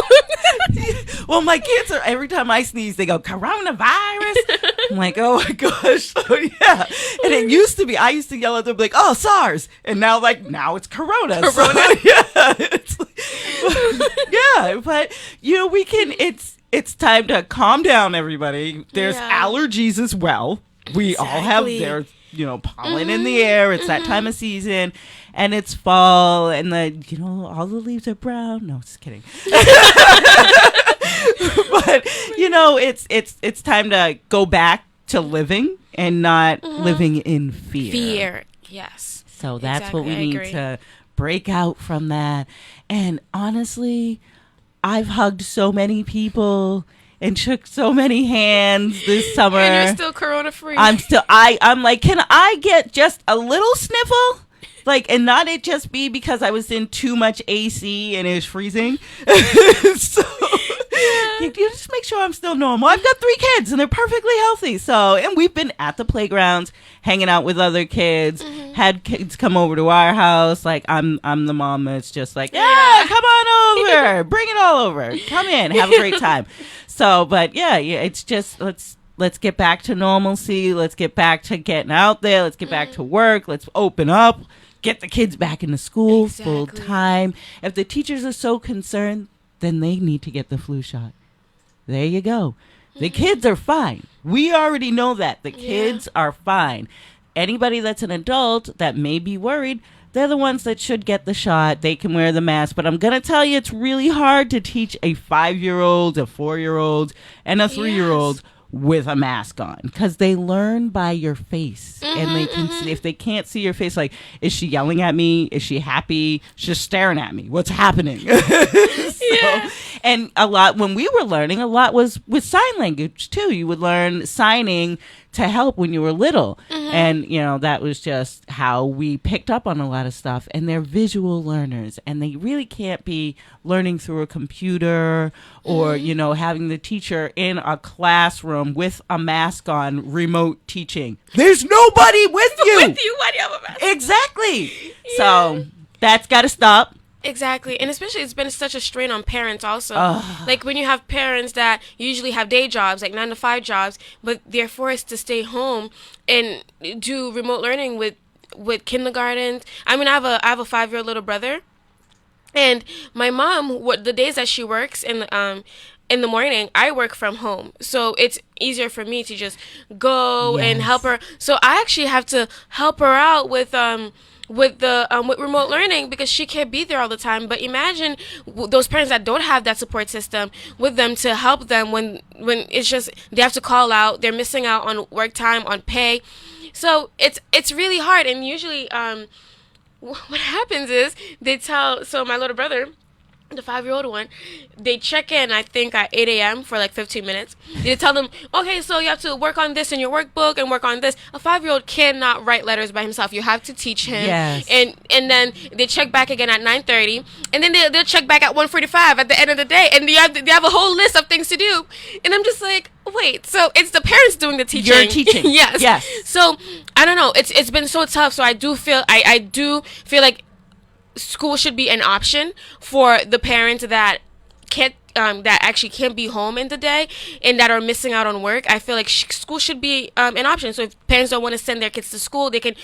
Well, my kids every time I sneeze, they go, coronavirus. I'm like, oh my gosh. So, yeah. And it used to be, I used to yell at them like, oh, SARS. And now it's Corona. So, yeah. Yeah. But, we can, it's time to calm down, everybody. There's allergies as well. We all have their, pollen in the air. It's that time of season. and it's fall, and all the leaves are brown. No, just kidding. But it's time to go back to living and not living in fear. Fear, yes. So that's what we need to break out from that. And honestly, I've hugged so many people and shook so many hands this summer. And you're still corona free. I'm like, can I get just a little sniffle? Like, and not it just be because I was in too much AC and it was freezing. So you just make sure I'm still normal. I've got 3 kids and they're perfectly healthy. So, and we've been at the playgrounds, hanging out with other kids, had kids come over to our house. Like, I'm the mom that's just like, yeah, come on over, bring it all over, come in, have a great time. So, but yeah, it's just, let's get back to normalcy. Let's get back to getting out there. Let's get back to work. Let's open up. Get the kids back into school full time. If the teachers are so concerned, then they need to get the flu shot. There you go. The kids are fine. We already know that. The kids are fine. Anybody that's an adult that may be worried, they're the ones that should get the shot. They can wear the mask. But I'm going to tell you, it's really hard to teach a 5-year-old, a 4-year-old, and a 3-year-old with a mask on, because they learn by your face. And they can see, if they can't see your face, like, is she yelling at me? Is she happy? She's staring at me. What's happening? And a lot, when we were learning, a lot was with sign language too. You would learn signing to help when you were little. And, that was just how we picked up on a lot of stuff. And they're visual learners, and they really can't be learning through a computer or, having the teacher in a classroom with a mask on, remote teaching. There's nobody with you. With you when you have a mask. Exactly. So that's got to stop. Exactly. And especially it's been such a strain on parents also. Like when you have parents that usually have day jobs, like 9-to-5 jobs, but they're forced to stay home and do remote learning with kindergarten. I mean, I have a 5-year-old little brother, and my mom, the days that she works in the morning, I work from home. So it's easier for me to just go and help her. So I actually have to help her out with remote learning because she can't be there all the time. But imagine those parents that don't have that support system with them to help them when it's just they have to call out, they're missing out on work time, on pay. So it's really hard. And usually what happens is my little brother, the 5-year-old one, they check in, I think, at 8 a.m. for like 15 minutes. They tell them, okay, so you have to work on this in your workbook and work on this. A 5-year-old cannot write letters by himself. You have to teach him. Yes. And then they check back again at 9:30. And then they'll check back at 1:45 at the end of the day. And they have a whole list of things to do. And I'm just like, wait, so it's the parents doing the teaching. You're teaching. Yes. So, I don't know. It's been so tough. So I do feel like school should be an option for the parents that can't that actually can't be home in the day and that are missing out on work. I feel like school should be an option. So if parents don't want to send their kids to school, they can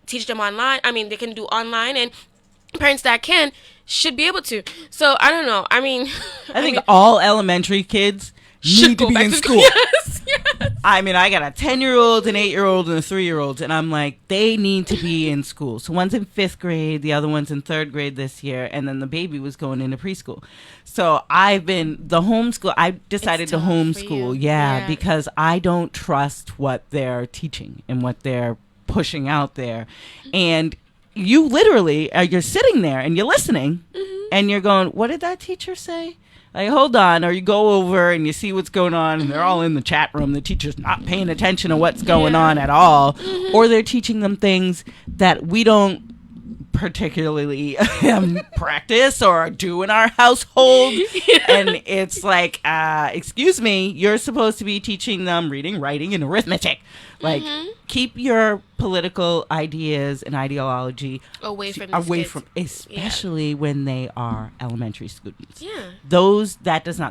teach them online. I mean, they can do online, and parents that can should be able to. So I don't know. I mean, I think all elementary kids need to be in school. Yes. I mean, I got a 10-year-old, an 8-year-old, and a 3-year-old, and I'm like, they need to be in school. So one's in 5th grade, the other one's in 3rd grade this year, and then the baby was going into preschool. So I decided to homeschool, because I don't trust what they're teaching and what they're pushing out there. And you literally, you're sitting there and you're listening, and you're going, what did that teacher say? Like, hold on, or you go over and you see what's going on, and they're all in the chat room. The teacher's not paying attention to what's going on at all, or they're teaching them things that we don't particularly practice or do in our household. And it's like, excuse me, you're supposed to be teaching them reading, writing, and arithmetic. Like, keep your political ideas and ideology away from especially when they are elementary students. Yeah.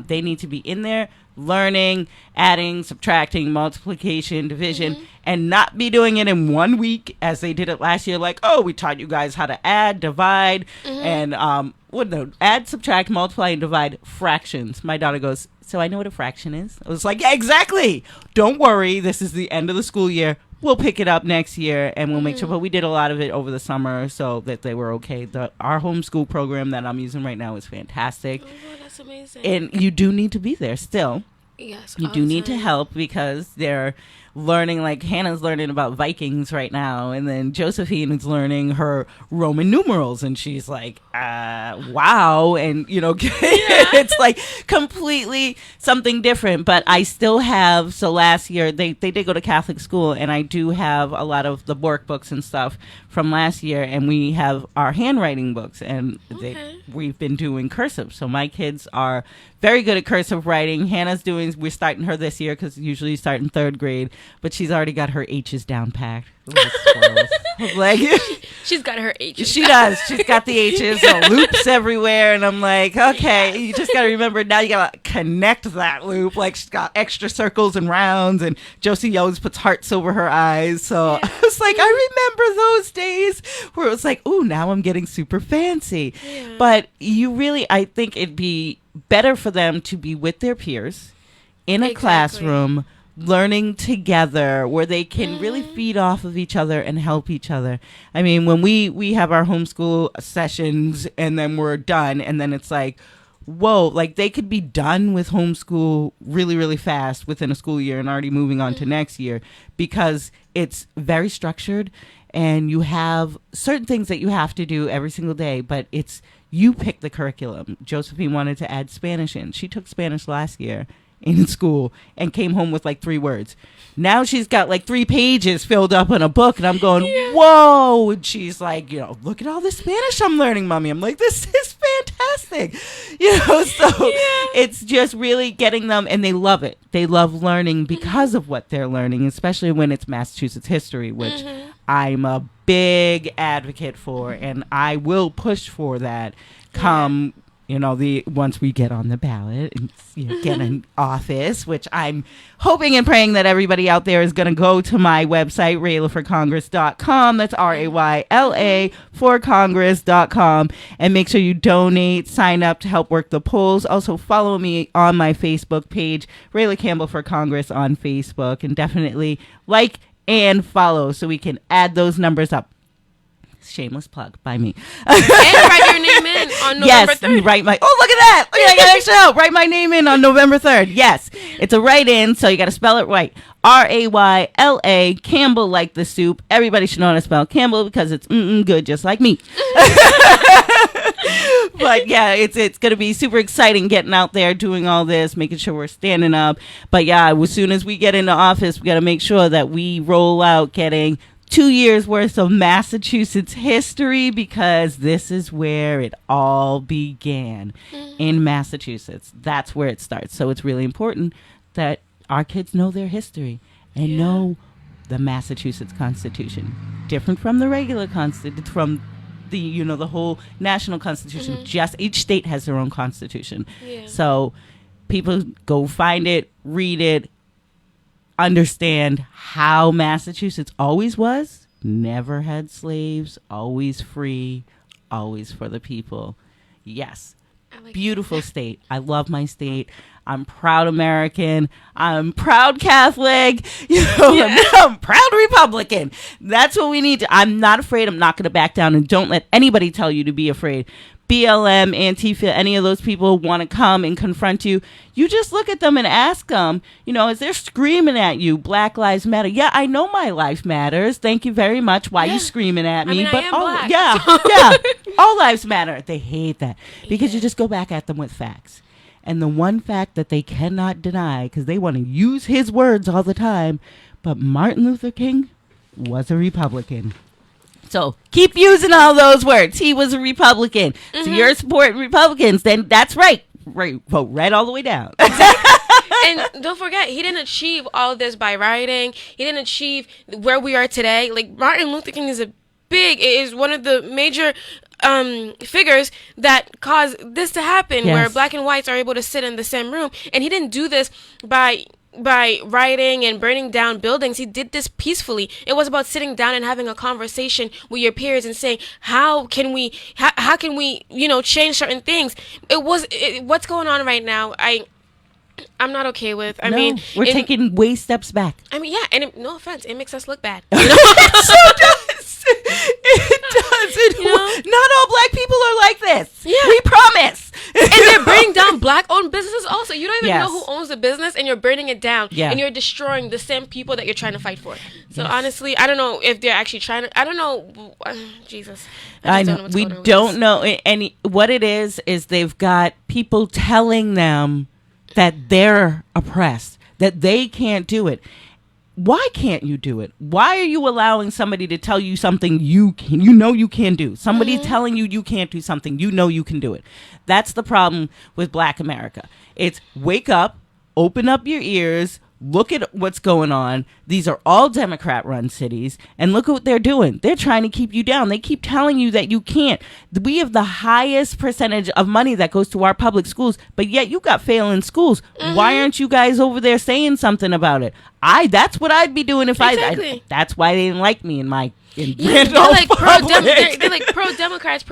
They need to be in there learning, adding, subtracting, multiplication, division, and not be doing it in 1 week as they did it last year. Like, oh, we taught you guys how to add, divide, and add, subtract, multiply, and divide fractions. My daughter goes, so I know what a fraction is? I was like, yeah, exactly. Don't worry. This is the end of the school year. we'll pick it up next year and we'll make sure. But we did a lot of it over the summer so that they were okay. Our homeschool program that I'm using right now is fantastic. Oh, that's amazing. And you do need to be there still. Yes, you do need to help because they're learning, like Hannah's learning about Vikings right now, and then Josephine is learning her Roman numerals, and she's like, wow, and it's like completely something different. But I still have, so last year they did go to Catholic school, and I do have a lot of the workbooks and stuff from last year, and we have our handwriting books, and we've been doing cursive, so my kids are very good at cursive writing. We're starting her this year because usually you start in 3rd grade, but she's already got her H's down packed. Like, she's got her H's. She does. She's got the H's, loops everywhere, and I'm like, okay, you just got to remember now you got to connect that loop. Like, she's got extra circles and rounds, and Josie always puts hearts over her eyes. So I was like, I remember those days where it was like, ooh, now I'm getting super fancy. Yeah. But I think it'd be better for them to be with their peers in a classroom, learning together where they can really feed off of each other and help each other. I mean, when we have our homeschool sessions and then we're done, and then it's like, whoa, like they could be done with homeschool really, really fast within a school year and already moving on to next year because it's very structured and you have certain things that you have to do every single day, but you pick the curriculum. Josephine wanted to add Spanish in. She took Spanish last year in school and came home with like 3 words. Now she's got like 3 pages filled up in a book, and I'm going, whoa. And she's like, look at all the Spanish I'm learning, Mommy. I'm like, this is fantastic. So it's just really getting them, and they love it. They love learning because of what they're learning, especially when it's Massachusetts history, which I'm a big advocate for, and I will push for that come once we get on the ballot and get in office, which I'm hoping and praying that everybody out there is going to go to my website, RaylaForCongress.com. That's RAYLA for Congress.com, and make sure you donate, sign up to help work the polls. Also follow me on my Facebook page, Rayla Campbell for Congress on Facebook, and definitely like and follow so we can add those numbers up. Shameless plug by me. And write your name in on November 3rd. Yes, write my. Oh, look at that! Look, I got extra help. Write my name in on November 3rd. Yes, it's a write-in, so you got to spell it right. Rayla Campbell, like the soup. Everybody should know how to spell Campbell because it's good, just like me. But yeah, it's going to be super exciting getting out there, doing all this, making sure we're standing up. But yeah, as soon as we get into office, we got to make sure that we roll out getting 2 years worth of Massachusetts history, because this is where it all began in Massachusetts. That's where it starts. So it's really important that our kids know their history and know the Massachusetts Constitution. Different from the regular Constitution, from the, the whole national Constitution. Just each state has their own Constitution. Yeah. So people go find it, read it, understand how Massachusetts always was, never had slaves, always free, always for the people. Yes. Beautiful state. I love my state. I'm proud American. I'm proud Catholic. I'm proud Republican. That's what we need to. I'm not afraid. I'm not going to back down, and don't let anybody tell you to be afraid. BLM, Antifa, any of those people want to come and confront you, you just look at them and ask them, as they're screaming at you, Black Lives Matter. Yeah, I know my life matters. Thank you very much. Why are you screaming at me? But I am black. All lives matter. They hate that because you just go back at them with facts. And the one fact that they cannot deny, because they want to use his words all the time, but Martin Luther King was a Republican. So keep using all those words. He was a Republican. So you're supporting Republicans. Then that's right. Vote red all the way down. And don't forget, he didn't achieve all this by writing. He didn't achieve where we are today. Like, Martin Luther King is one of the major figures that caused this to happen, where black and whites are able to sit in the same room. And he didn't do this by writing and burning down buildings. He did this peacefully. It was about sitting down and having a conversation with your peers and saying, how can we change certain things. What's going on right now, I'm not okay with. I No, mean, we're taking way steps back. I mean, yeah, and no offense, it makes us look bad. It so does. It does. Not all black people are like this. Yeah. We promise. And they're burning down black-owned businesses also. You don't even Yes. know who owns the business, and you're burning it down. Yeah. And you're destroying the same people that you're trying to fight for. So honestly, I don't know if they're actually trying to. I don't know. Jesus. I just know. don't know what's We going on with don't this. know. And what it is they've got people telling them that they're oppressed, that they can't do it. Why can't you do it? Why are you allowing somebody to tell you something you can do? Somebody telling you can't do something, you can do it. That's the problem with Black America. It's wake up, open up your ears, look at what's going on. These are all Democrat-run cities, and look at what they're doing. They're trying to keep you down. They keep telling you that you can't. We have the highest percentage of money that goes to our public schools, but yet you got failing schools. Why aren't you guys over there saying something about it? That's what I'd be doing if I. That's why they didn't like me in my. They're like pro-Democrats.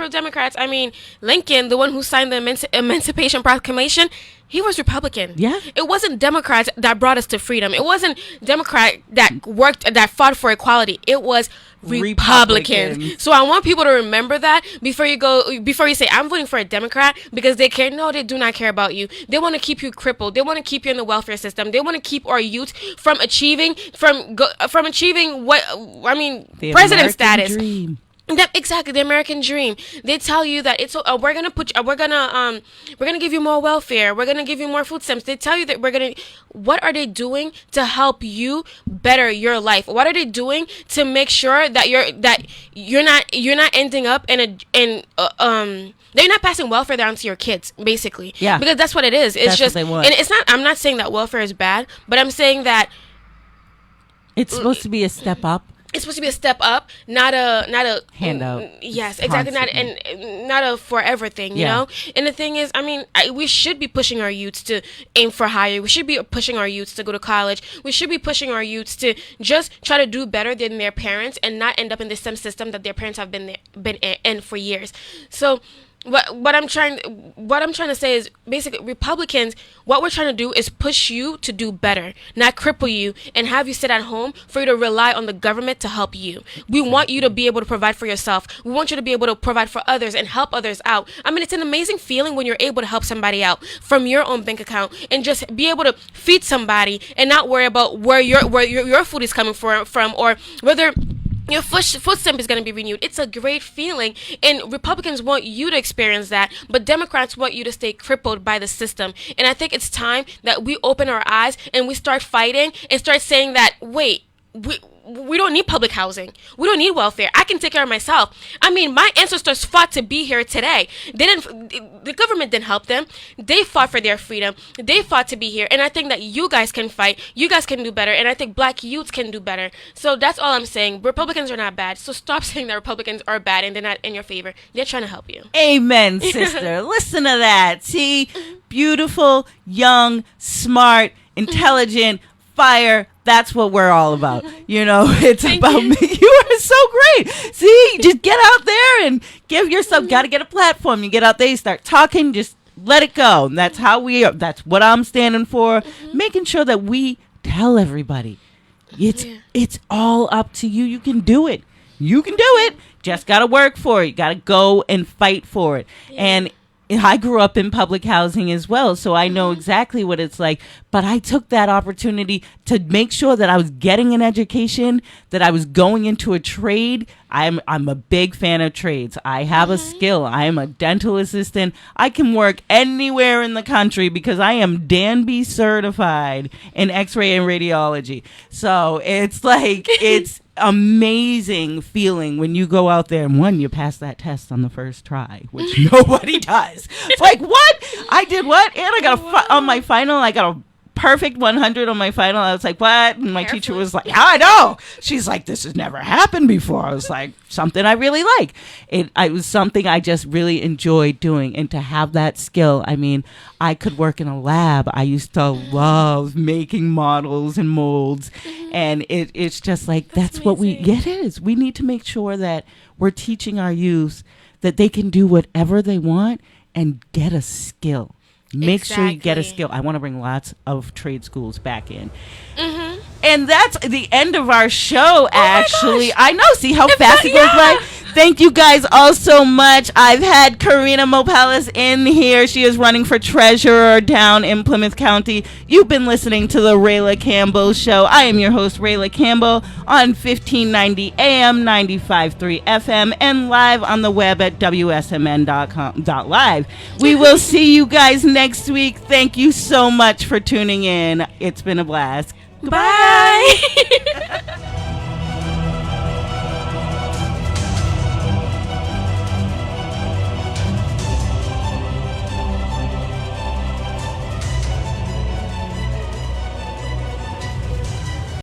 I mean, Lincoln, the one who signed the Emancipation Proclamation, he was Republican. Yeah. It wasn't Democrats that brought us to freedom. It wasn't Democrat that fought for equality. It was Republicans. So I want people to remember that before you say I'm voting for a Democrat because they care. No, they do not care about you. They want to keep you crippled. They want to keep you in the welfare system. They want to keep our youth from achieving The president American status. dream. Exactly, the American dream. They tell you that we're gonna give you more welfare. We're gonna give you more food stamps. They tell you that what are they doing to help you better your life? What are they doing to make sure that you're not ending up they're not passing welfare down to your kids, basically. Yeah. Because that's what it is. It's That's just, what they want. and it's not. I'm not saying that welfare is bad, but I'm saying that it's supposed to be a step up. It's supposed to be a step up, not a handout. Yes, exactly. Not a forever thing, you know. And the thing is, I mean, we should be pushing our youths to aim for higher. We should be pushing our youths to go to college. We should be pushing our youths to just try to do better than their parents and not end up in the same system that their parents have been in for years. So. What I'm trying to say is basically Republicans, what we're trying to do is push you to do better, not cripple you and have you sit at home for you to rely on the government to help you. We want you to be able to provide for yourself. We want you to be able to provide for others and help others out. I mean, it's an amazing feeling when you're able to help somebody out from your own bank account and just be able to feed somebody and not worry about where your food is coming from or whether your food stamp is going to be renewed. It's a great feeling, and Republicans want you to experience that, but Democrats want you to stay crippled by the system. And I think it's time that we open our eyes and we start fighting and start saying that, wait, we don't need public housing. We don't need welfare. I can take care of myself. I mean, my ancestors fought to be here today. The government didn't help them. They fought for their freedom. They fought to be here. And I think that you guys can fight. You guys can do better. And I think black youths can do better. So that's all I'm saying. Republicans are not bad. So stop saying that Republicans are bad and they're not in your favor. They're trying to help you. Amen, sister. Listen to that. See, beautiful, young, smart, intelligent, fire. That's what we're all about. You know, it's about me. You are so great. See, just get out there and give yourself, got to get a platform. You get out there, you start talking, just let it go. And that's how we are. That's what I'm standing for. Making sure that we tell everybody it's all up to you. You can do it. You can do it. Just got to work for it. You got to go and fight for it. And I grew up in public housing as well, so I know exactly what it's like. But I took that opportunity to make sure that I was getting an education, that I was going into a trade. I'm a big fan of trades. I have a skill. I am a dental assistant. I can work anywhere in the country because I am Danby certified in X-ray and radiology. So it's like it's amazing feeling when you go out there and you pass that test on the first try, which nobody does. It's like, what? I did what? And I got on my final, I got a perfect 100 on my final. I was like, what? And my teacher was like, yeah, I know. She's like, this has never happened before. I was like, something I really like. It was something I just really enjoyed doing. And to have that skill, I mean, I could work in a lab. I used to love making models and molds. And it's just like, that's what it is. We need to make sure that we're teaching our youth that they can do whatever they want and get a skill. Make sure you get a Exactly. skill. I want to bring lots of trade schools back in. Mm-hmm. And that's the end of our show, actually. gosh. I know. See how fast it goes by? Thank you guys all so much. I've had Carina Mompelas in here. She is running for treasurer down in Plymouth County. You've been listening to the Rayla Campbell Show. I am your host, Rayla Campbell, on 1590 AM, 95.3 FM, and live on the web at WSMN.com.live. We will see you guys next week. Thank you so much for tuning in. It's been a blast. Bye.